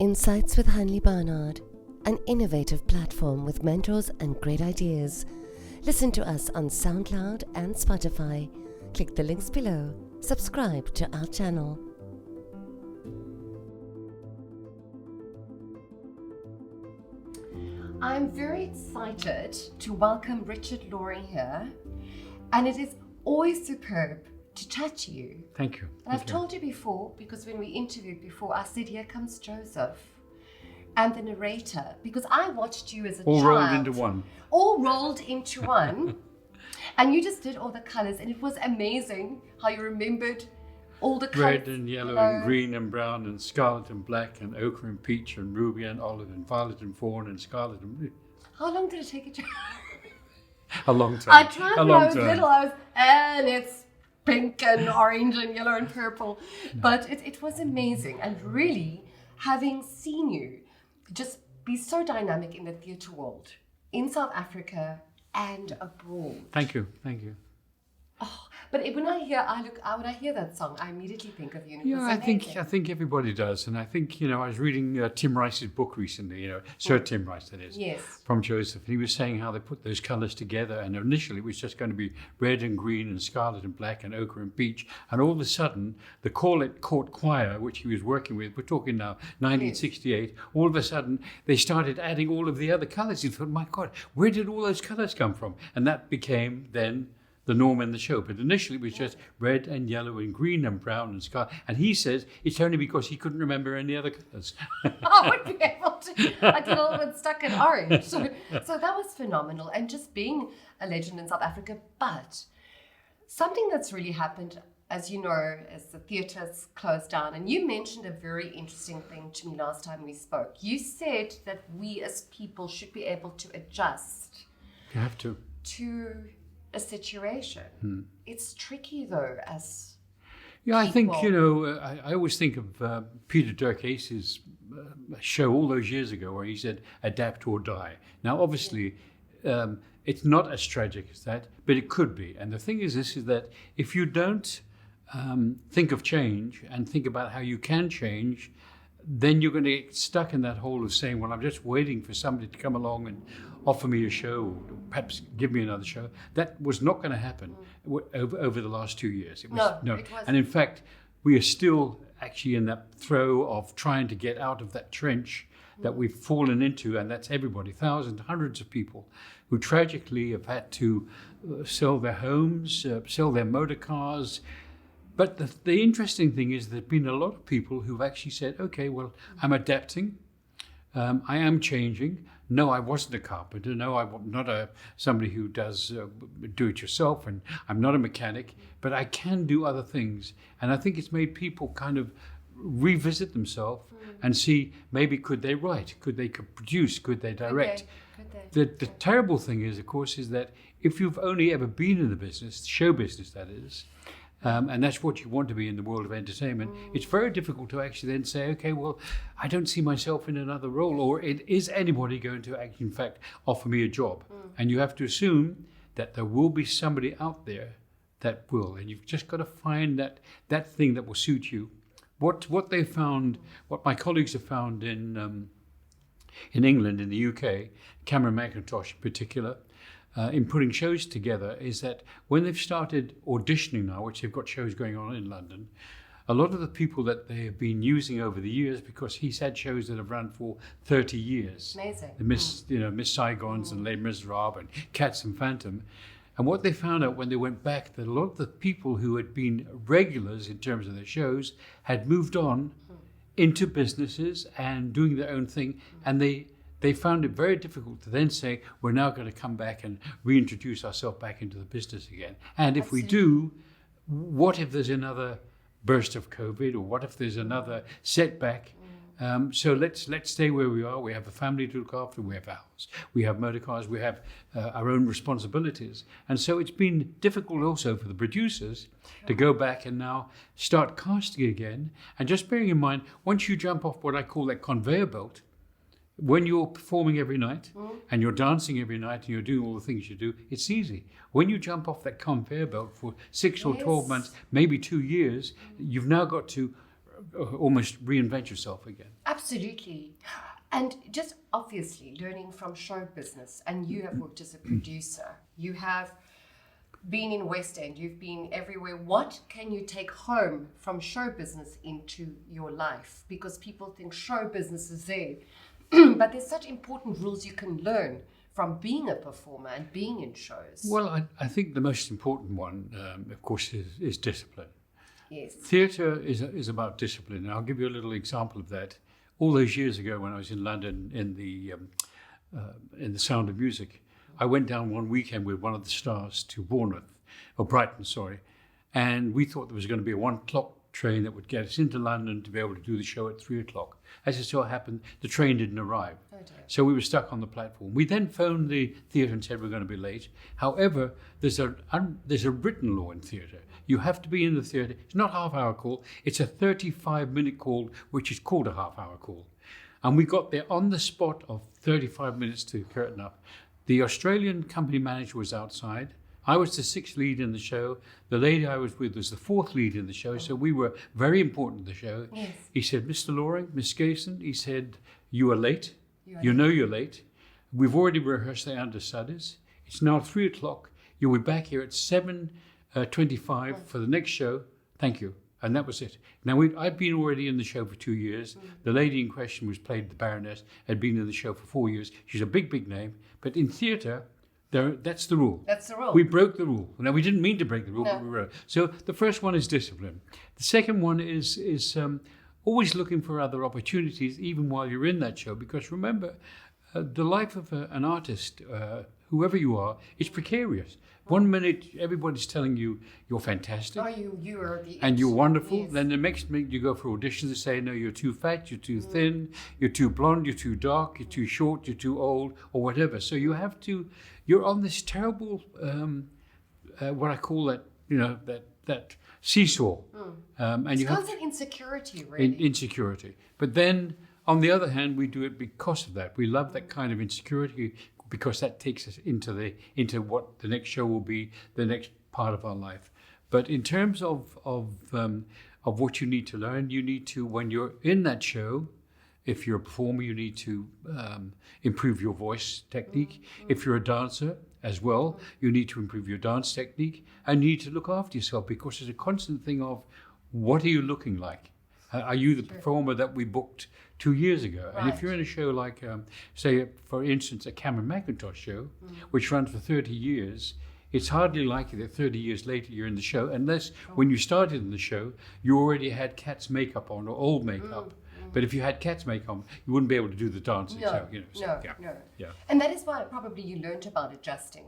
Insights with Hanlé Barnard, an innovative platform with mentors and great ideas. Listen to us on SoundCloud and Spotify. Click the links below. Subscribe to our channel. I'm very excited to welcome Richard Laurie here, and it is always superb to chat to you. Thank you. And I've told you before, because when we interviewed before, I said, here comes Joseph and the narrator, because I watched you as a child. All rolled into one. All rolled into one. And you just did all the colors, and it was amazing how you remembered all the colors. Red and yellow and green and brown and scarlet and black and ochre and peach and ruby and olive and violet and fawn and scarlet and blue. How long did it take you? A long time. I tried when I was little, and it's pink and orange and yellow and purple. No. But it was amazing, and really having seen you just be so dynamic in the theatre world, in South Africa and abroad. Thank you, thank you. Oh, but when I hear that song, I immediately think of you. Yeah, I think everybody does, and I think I was reading Tim Rice's book recently. Sir Tim Rice, that is. Yes. From Joseph, and he was saying how they put those colours together, and initially it was just going to be red and green and scarlet and black and ochre and peach, and all of a sudden the Court Choir, which he was working with, we're talking now 1968. Yes. All of a sudden they started adding all of the other colours. He thought, my God, where did all those colours come from? And that became then the norm in the show. But initially it was just red and yellow and green and brown and scarlet. And he says it's only because he couldn't remember any other colours. I would be able to. I get a little bit stuck in orange. So that was phenomenal. And just being a legend in South Africa. But something that's really happened, as you know, as the theatres closed down. And you mentioned a very interesting thing to me last time we spoke. You said that we as people should be able to adjust. You have to A situation. It's tricky though, as people. I think I always think of Peter Durkace's show all those years ago where he said adapt or die. Now obviously it's not as tragic as that, but it could be. And the thing is that if you don't think of change and think about how you can change, then you're going to get stuck in that hole of saying, well, I'm just waiting for somebody to come along and offer me a show, or perhaps give me another show. That was not going to happen over the last 2 years. It wasn't. And in fact, we are still actually in that throw of trying to get out of that trench that we've fallen into, and that's everybody, thousands, hundreds of people who tragically have had to sell their homes, sell their motor cars. But the interesting thing is there's been a lot of people who've actually said, okay, well, I'm adapting, I am changing. No, I wasn't a carpenter. No, I'm not somebody who does do-it-yourself, and I'm not a mechanic, but I can do other things. And I think it's made people kind of revisit themselves and see maybe could they write, could they produce, could they direct. The terrible thing is, of course, is that if you've only ever been in the business, show business that is, and that's what you want to be in the world of entertainment, it's very difficult to actually then say, okay, well, I don't see myself in another role, or is anybody going to actually, in fact, offer me a job? And you have to assume that there will be somebody out there that will, and you've just got to find that thing that will suit you. What they found, what my colleagues have found in England, in the UK, Cameron McIntosh in particular, in putting shows together, is that when they've started auditioning now, which they've got shows going on in London, a lot of the people that they have been using over the years, because he's had shows that have run for 30 years. Amazing. The Miss Saigons and Les Miserables and Cats and Phantom. And what they found out when they went back, that a lot of the people who had been regulars in terms of their shows had moved on into businesses and doing their own thing, and they found it very difficult to then say, we're now going to come back and reintroduce ourselves back into the business again. And if we do, what if there's another burst of COVID, or what if there's another setback? So let's stay where we are. We have a family to look after. We have a house. We have motor cars. We have our own responsibilities. And so it's been difficult also for the producers to go back and now start casting again. And just bearing in mind, once you jump off what I call that conveyor belt, when you're performing every night and you're dancing every night and you're doing all the things you do, it's easy. When you jump off that conveyor belt for 6 or 12 months, maybe 2 years, you've now got to almost reinvent yourself again. Absolutely. And just obviously learning from show business, and you have worked as a producer. You have been in West End, you've been everywhere. What can you take home from show business into your life? Because people think show business is there, but there's such important rules you can learn from being a performer and being in shows. Well, I think the most important one, of course, is discipline. Yes. Theatre is about discipline. And I'll give you a little example of that. All those years ago when I was in London in the Sound of Music, I went down one weekend with one of the stars to Brighton, and we thought there was going to be a 1 o'clock train that would get us into London to be able to do the show at 3 o'clock. As it so happened, the train didn't arrive. Oh dear. So we were stuck on the platform. We then phoned the theatre and said we're going to be late. However, there's a written law in theatre. You have to be in the theatre. It's not a half-hour call. It's a 35-minute call, which is called a half-hour call. And we got there on the spot of 35 minutes to curtain up. The Australian company manager was outside. I was the 6th lead in the show. The lady I was with was the 4th lead in the show, so we were very important in the show. Yes. He said, Mr. Loring, Miss Gayson, he said, you are late. You know you're late. We've already rehearsed the understudies. It's now 3 o'clock. You'll be back here at 7:25 for the next show. Thank you. And that was it. Now, I'd been already in the show for 2 years. The lady in question was played the Baroness, had been in the show for 4 years. She's a big, big name. But in theatre, that's the rule. That's the rule. We broke the rule. Now, we didn't mean to break the rule, No. but we wrote. So the first one is discipline. The second one is always looking for other opportunities, even while you're in that show. Because remember, the life of an artist, whoever you are, is precarious. 1 minute, everybody's telling you you're fantastic. Oh, you are the and you're wonderful. Yes. Then the next minute you go for auditions and say, no, you're too fat, you're too thin, you're too blonde, you're too dark, you're too short, you're too old, or whatever. So you're on this terrible, what I call that seesaw. And It's you have constant insecurity, really. insecurity. But then, on the other hand, we do it because of that. We love that kind of insecurity because that takes us into what the next show will be, the next part of our life. But in terms of what you need to learn, you need to, when you're in that show, if you're a performer, you need to improve your voice technique. If you're a dancer as well, you need to improve your dance technique, and you need to look after yourself, because it's a constant thing of, what are you looking like? Are you the performer that we booked 2 years ago? Right. And if you're in a show like, say, for instance, a Cameron McIntosh show, which runs for 30 years, it's hardly likely that 30 years later you're in the show, unless when you started in the show, you already had Cat's makeup on, or old makeup. But if you had Cat's makeup on, you wouldn't be able to do the dancing. No, So, no. Yeah. And that is why probably you learned about adjusting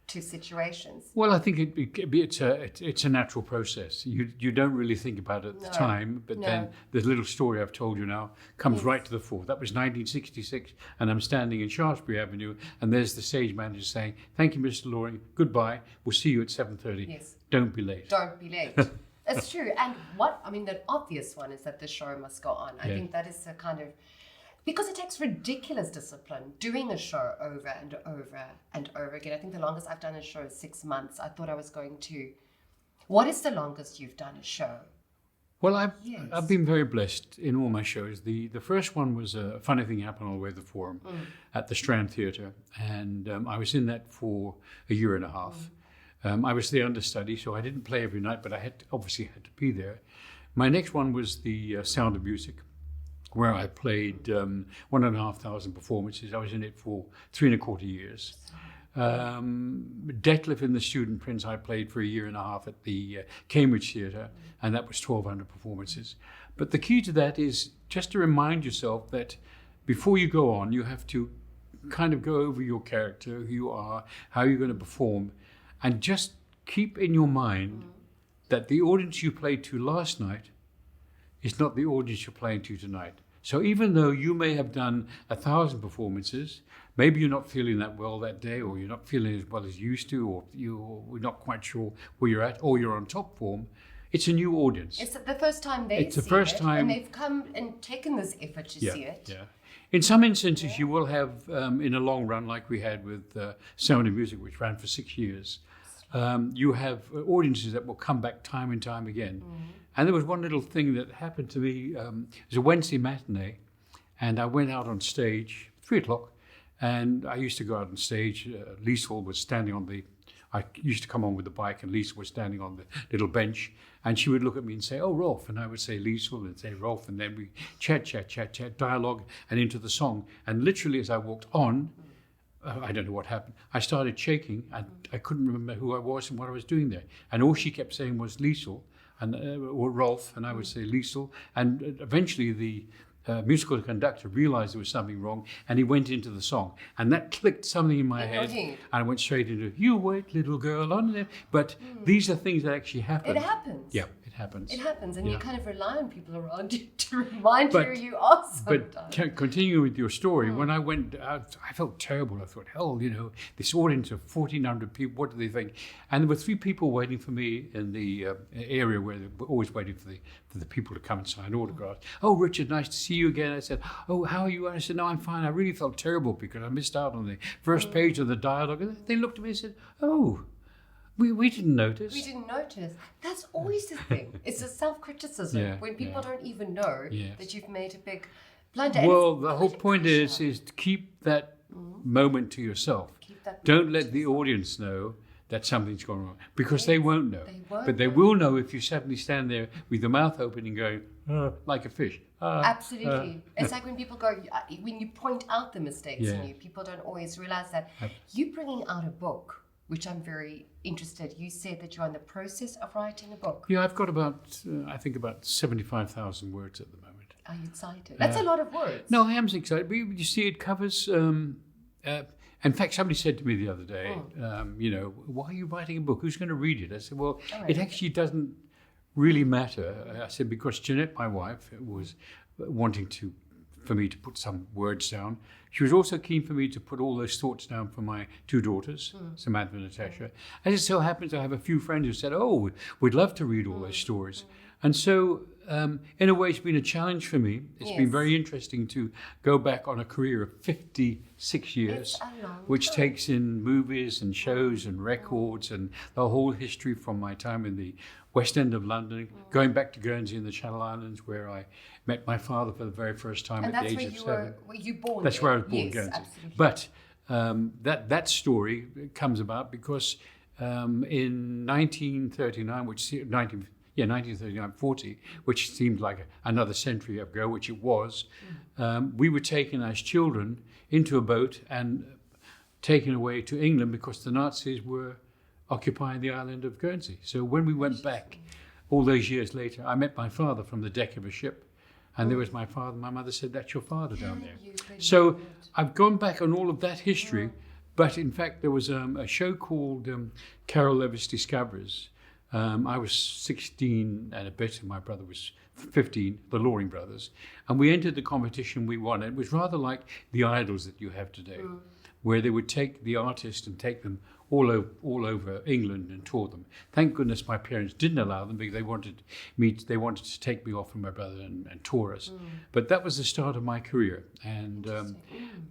to situations. Well, I think it's a natural process. You don't really think about it at the time, but then the little story I've told you now comes right to the fore. That was 1966, and I'm standing in Shaftesbury Avenue, and there's the stage manager saying, "Thank you, Mr. Loring. Goodbye. We'll see you at 7:30. Yes. Don't be late." Don't be late. It's true. And the obvious one is that the show must go on. I think that is a kind of, because it takes ridiculous discipline doing a show over and over and over again. I think the longest I've done a show is 6 months. I thought I was going to. What is the longest you've done a show? Well, I've been very blessed in all my shows. The first one was a funny thing happened on the way to the Forum at the Strand Theatre, and I was in that for a year and a half. I was the understudy, so I didn't play every night, but I obviously had to be there. My next one was the Sound of Music, where I played 1,500 performances. I was in it for 3¼ years. Detlef in The Student Prince I played for a year and a half at the Cambridge Theatre, and that was 1,200 performances. But the key to that is just to remind yourself that before you go on, you have to kind of go over your character, who you are, how you're going to perform, and just keep in your mind that the audience you played to last night is not the audience you're playing to tonight. So even though you may have done 1,000 performances, maybe you're not feeling that well that day, or you're not feeling as well as you used to, or we're not quite sure where you're at, or you're on top form, it's a new audience. It's the first time It's the first time, and they've come and taken this effort to see it. Yeah. In some instances, you will have, in a long run, like we had with Sound of Music, which ran for 6 years, you have audiences that will come back time and time again. And there was one little thing that happened to me. It was a Wednesday matinee, and I went out on stage, 3:00, and I used to go out on stage. Liesl was standing on I used to come on with the bike, and Liesl was standing on the little bench, and she would look at me and say, "Oh, Rolf," and I would say Liesl and say Rolf, and then we chat, dialogue, and into the song. And literally as I walked on, I don't know what happened, I started shaking, and I couldn't remember who I was and what I was doing there. And all she kept saying was Liesl, and or Rolf, and I would say Liesl. And eventually the musical conductor realized there was something wrong, and he went into the song, and that clicked something in my head, and I went straight into "You Wait, Little Girl" on there. But these are things that actually happen. It happens. Yeah, it happens. It happens, and you kind of rely on people around you to remind you you are sometimes. But continuing with your story, when I went out, I felt terrible. I thought, hell, this audience of 1,400 people, what do they think? And there were 3 people waiting for me in the area where they were always waiting for the people to come and sign autographs. "Oh, Richard, nice to see you again." I said, "Oh, how are you?" And I said, "No, I'm fine." I really felt terrible because I missed out on the first page of the dialogue. And they looked at me and said, "Oh, we didn't notice." We didn't notice. That's always the thing. It's a self-criticism when people don't even know that you've made a big blunder. Well, the whole point is to keep that moment to yourself. Don't let the audience know that something's gone wrong, because they won't know. But they will know if you suddenly stand there with your mouth open and going, like a fish. Absolutely. It's like when people go, when you point out the mistakes in you, people don't always realize that. You bringing out a book, which I'm very interested. You said that you're in the process of writing a book. Yeah, I've got about 75,000 words at the moment. Are you excited? That's a lot of words. No, I am excited. But you see, it covers... in fact, somebody said to me the other day, "Why are you writing a book? Who's going to read it?" I said, "Well, it actually doesn't really matter." I said, because Jeanette, my wife, was wanting for me to put some words down. She was also keen for me to put all those thoughts down for my 2 daughters, Samantha and Natasha. As it so happens, I have a few friends who said, "Oh, we'd love to read all those stories." And so, in a way, it's been a challenge for me. It's been very interesting to go back on a career of 56 years, which takes in movies and shows and records and the whole history from my time in the West End of London, going back to Guernsey in the Channel Islands, where I met my father for the very first time at the age of 7. That's where I was born, Guernsey. Absolutely. But that story comes about because in 1939, 1939-40, which seemed like another century ago, which it was, we were taken as children into a boat and taken away to England because the Nazis were occupying the island of Guernsey. So when we went back all those years later, I met my father from the deck of a ship, and there was my father. My mother said, "That's your father down there." So I've gone back on all of that history, but in fact there was a show called Carol Levis Discovers. I was 16 and a bit, and my brother was 15, the Loring brothers, and we entered the competition. We won. It was rather like the Idols that you have today, where they would take the artist and take them all over England and tour them. Thank goodness my parents didn't allow them, because they wanted to take me off from my brother and tour us. But that was the start of my career, and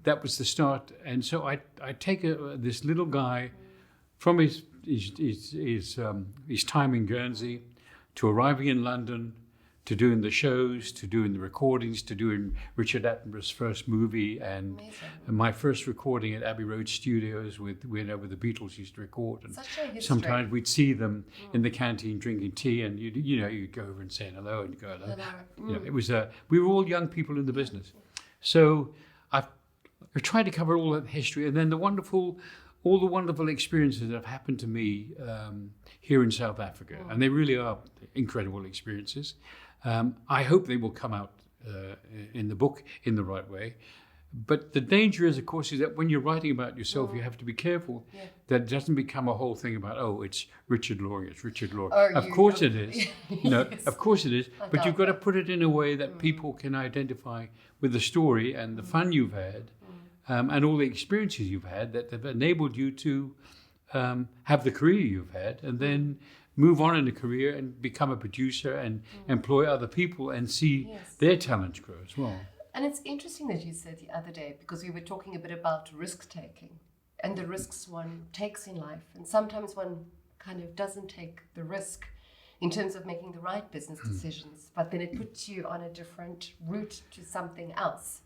that was the start. And so I take this little guy from his time in Guernsey to arriving in London, to doing the shows, to doing the recordings, to doing Richard Attenborough's first movie, and my first recording at Abbey Road Studios whenever the Beatles used to record. And sometimes we'd see them in the canteen drinking tea, and you'd go over and say hello and go hello. It was we were all young people in the business. So I've tried to cover all that history, and then all the wonderful experiences that have happened to me here in South Africa, and they really are incredible experiences. I hope they will come out in the book in the right way. But the danger is, of course, is that when you're writing about yourself, you have to be careful that it doesn't become a whole thing about, it's Richard Loring, it's Richard Loring. Of course it is. Of course it is. But you've got to put it in a way that people can identify with the story and the fun you've had. And all the experiences you've had that have enabled you to have the career you've had, and then move on in a career and become a producer and employ other people and see their talents grow as well. And it's interesting that you said the other day, because we were talking a bit about risk taking and the risks one takes in life. And sometimes one kind of doesn't take the risk in terms of making the right business decisions, but then it puts you on a different route to something else.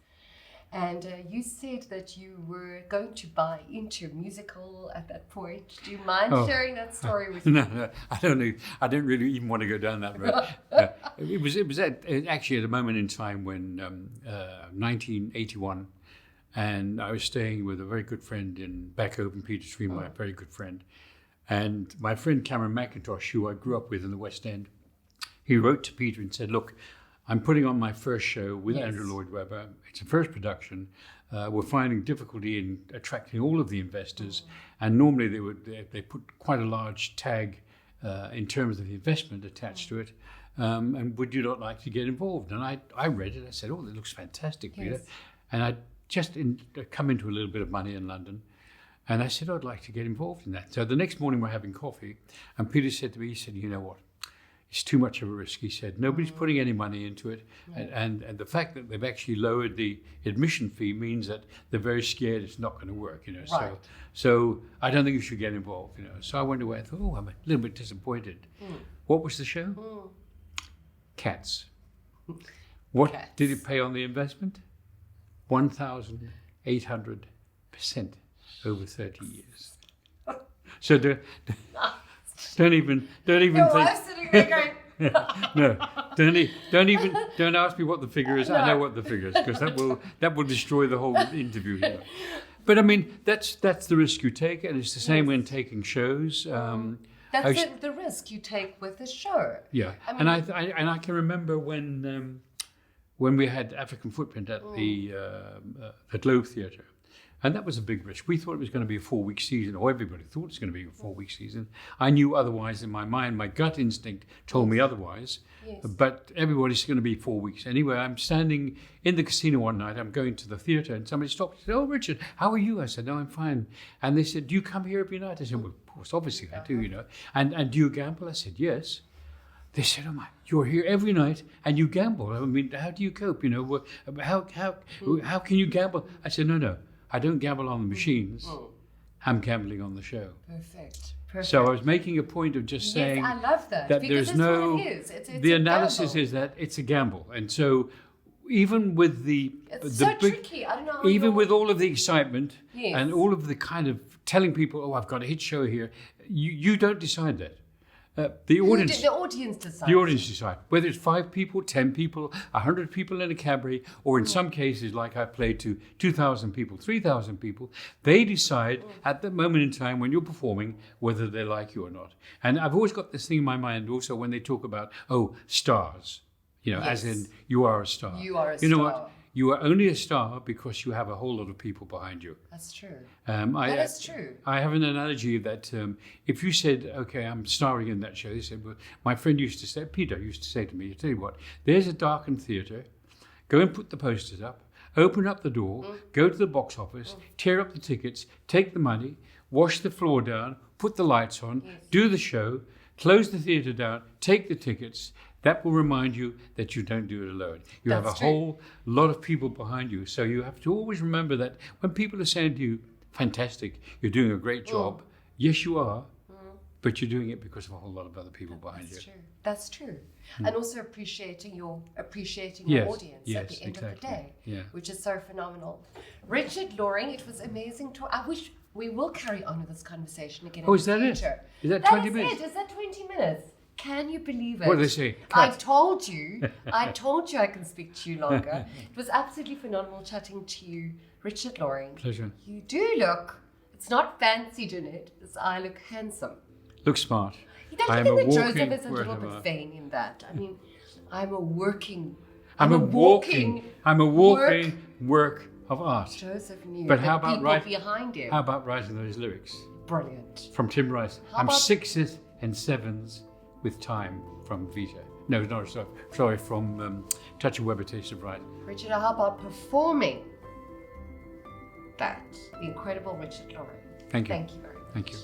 And you said that you were going to buy into musical at that point. Do you mind sharing that story with me? No, I don't know. I don't really even want to go down that road. It was actually at a moment in time when 1981, and I was staying with a very good friend back over in Peter Street, my very good friend. And my friend Cameron McIntosh, who I grew up with in the West End, he wrote to Peter and said, look, I'm putting on my first show with Andrew Lloyd Webber. It's a first production. We're finding difficulty in attracting all of the investors. And normally they put quite a large tag in terms of the investment attached to it. And would you not like to get involved? And I read it. I said, oh, that looks fantastic, Peter. And I just come into a little bit of money in London. And I said, I'd like to get involved in that. So the next morning we're having coffee. And Peter said to me, he said, you know what? It's too much of a risk. He said, nobody's putting any money into it. And the fact that they've actually lowered the admission fee means that they're very scared it's not going to work, you know. Right. So I don't think you should get involved, you know. So I went away and thought, oh, I'm a little bit disappointed. What was the show? Cats. What did it pay on the investment? 1,800% over 30 years. So don't even think. I'm sitting there going. No, don't ask me what the figure is. No. I know what the figure is because that will destroy the whole interview here. But I mean, that's the risk you take, and it's the same when taking shows. That's the risk you take with the show. Yeah, I mean, and I can remember when we had African Footprint at the Globe Theatre. And that was a big risk. We thought it was going to be a 4-week season, or everybody thought it was going to be a 4-week season. I knew otherwise in my mind. My gut instinct told me otherwise. Yes. But everybody's going to be 4 weeks. Anyway, I'm standing in the casino one night. I'm going to the theatre, and somebody stopped and said, oh, Richard, how are you? I said, no, I'm fine. And they said, do you come here every night? I said, well, of course, obviously I do, you know. And do you gamble? I said, yes. They said, oh my, you're here every night and you gamble. I mean, how do you cope? You know, how can you gamble? I said, no. I don't gamble on the machines. I'm gambling on the show. Perfect. So I was making a point of just saying I love that there's no. What it is. It's the analysis is that it's a gamble, and so even with it's so tricky. I don't know. Even with all of the excitement and all of the kind of telling people, oh, I've got a hit show here, you don't decide that. The audience decides. The audience decide whether it's 5 people, 10 people, 100 people in a cabaret, or in some cases, like I played to 2,000 people, 3,000 people. They decide at the moment in time when you're performing whether they like you or not. And I've always got this thing in my mind also when they talk about stars, you know, as in you are a star. You are a star. You know what? You are only a star because you have a whole lot of people behind you. That's true. That is true. I have an analogy that if you said, okay, I'm starring in that show, they said, well, my friend Peter used to say to me, I tell you what, there's a darkened theatre, go and put the posters up, open up the door, go to the box office, tear up the tickets, take the money, wash the floor down, put the lights on, do the show, close the theatre down, take the tickets. That will remind you that you don't do it alone. You have a whole lot of people behind you. So you have to always remember that when people are saying to you, fantastic, you're doing a great job. Yes, you are, but you're doing it because of a whole lot of other people behind you. That's true. And also appreciating your audience at the end of the day, which is so phenomenal. Richard Loring, it was amazing I wish we will carry on with this conversation again. Oh, is that it? Is that 20 minutes? Is that 20 minutes? Can you believe it? What did they say? I told you I can speak to you longer. It was absolutely phenomenal chatting to you, Richard Loring. Pleasure. You do look, it's not fancy, Jeanette, I look handsome. Look smart. You don't think that Joseph is a little bit vain in that? I mean, I'm a walking work of art. Joseph knew but how about behind him. How about writing those lyrics? Brilliant. From Tim Rice. I'm 6s and 7s with time from Vita. No, sorry, from Touch of Weber, Taste of Right. Richard, how about performing that? The incredible Richard Loring. Thank you. Thank you very much. Thank you.